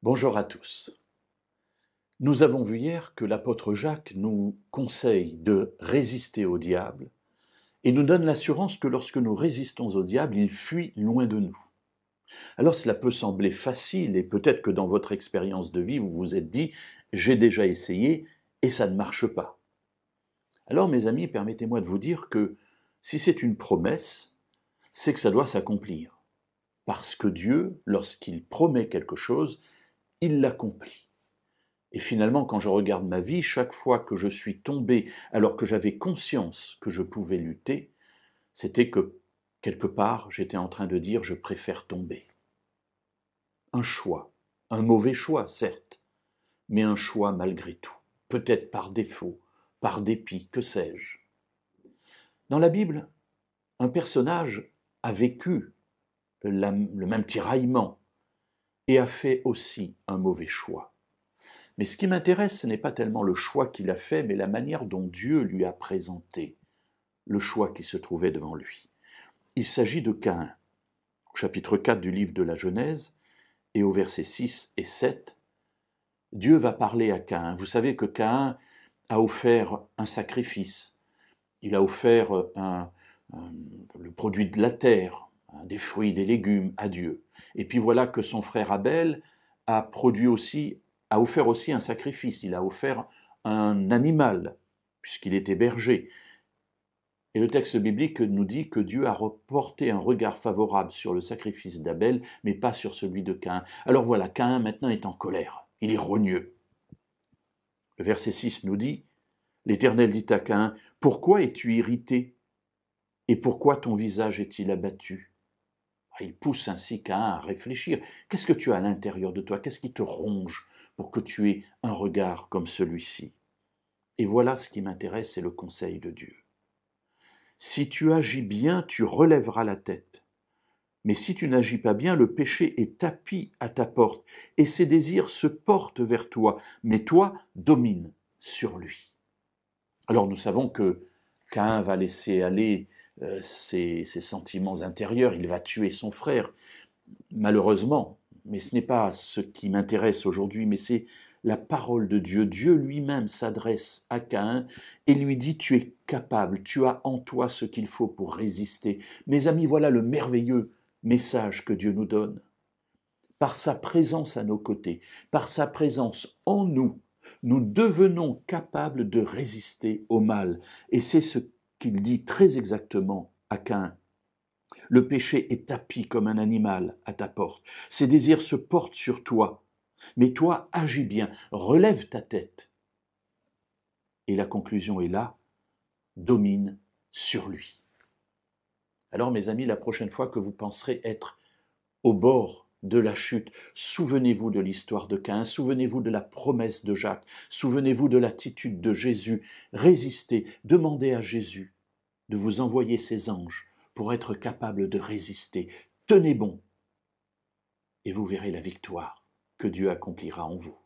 Bonjour à tous. Nous avons vu hier que l'apôtre Jacques nous conseille de résister au diable et nous donne l'assurance que lorsque nous résistons au diable, il fuit loin de nous. Alors cela peut sembler facile et peut-être que dans votre expérience de vie, vous vous êtes dit « j'ai déjà essayé et ça ne marche pas ». Alors mes amis, permettez-moi de vous dire que si c'est une promesse, c'est que ça doit s'accomplir. Parce que Dieu, lorsqu'il promet quelque chose, il l'accomplit. Et finalement, quand je regarde ma vie, chaque fois que je suis tombé alors que j'avais conscience que je pouvais lutter, c'était que, quelque part, j'étais en train de dire « je préfère tomber ». Un choix, un mauvais choix, certes, mais un choix malgré tout, peut-être par défaut, par dépit, que sais-je. Dans la Bible, un personnage a vécu le même tiraillement et a fait aussi un mauvais choix. Mais ce qui m'intéresse, ce n'est pas tellement le choix qu'il a fait, mais la manière dont Dieu lui a présenté le choix qui se trouvait devant lui. Il s'agit de Caïn. Au chapitre 4 du livre de la Genèse, et au verset 6 et 7, Dieu va parler à Caïn. Vous savez que Caïn a offert un sacrifice. Il a offert le produit de la terre, des fruits, des légumes à Dieu. Et puis voilà que son frère Abel a offert aussi un sacrifice. Il a offert un animal, puisqu'il était berger. Et le texte biblique nous dit que Dieu a reporté un regard favorable sur le sacrifice d'Abel, mais pas sur celui de Caïn. Alors voilà, Caïn maintenant est en colère. Il est rogneux. Le verset 6 nous dit, l'Éternel dit à Caïn, « Pourquoi es-tu irrité? Et pourquoi ton visage est-il abattu ?» Il pousse ainsi Caïn à réfléchir. Qu'est-ce que tu as à l'intérieur de toi? Qu'est-ce qui te ronge pour que tu aies un regard comme celui-ci? Et voilà ce qui m'intéresse, c'est le conseil de Dieu. Si tu agis bien, tu relèveras la tête. Mais si tu n'agis pas bien, le péché est tapi à ta porte, et ses désirs se portent vers toi, mais toi domine sur lui. Alors nous savons que Caïn va laisser aller ses sentiments intérieurs, il va tuer son frère, malheureusement, mais ce n'est pas ce qui m'intéresse aujourd'hui, mais c'est la parole de Dieu. Dieu lui-même s'adresse à Caïn et lui dit « Tu es capable, tu as en toi ce qu'il faut pour résister ». Mes amis, voilà le merveilleux message que Dieu nous donne. Par sa présence à nos côtés, par sa présence en nous, nous devenons capables de résister au mal. Et c'est ce qu'il dit très exactement à Caïn. Le péché est tapi comme un animal à ta porte. Ses désirs se portent sur toi. Mais toi, agis bien, relève ta tête. Et la conclusion est là, domine sur lui. Alors mes amis, la prochaine fois que vous penserez être au bord de la chute, souvenez-vous de l'histoire de Caïn, souvenez-vous de la promesse de Jacques, souvenez-vous de l'attitude de Jésus. Résistez, demandez à Jésus de vous envoyer ses anges pour être capable de résister. Tenez bon et vous verrez la victoire que Dieu accomplira en vous.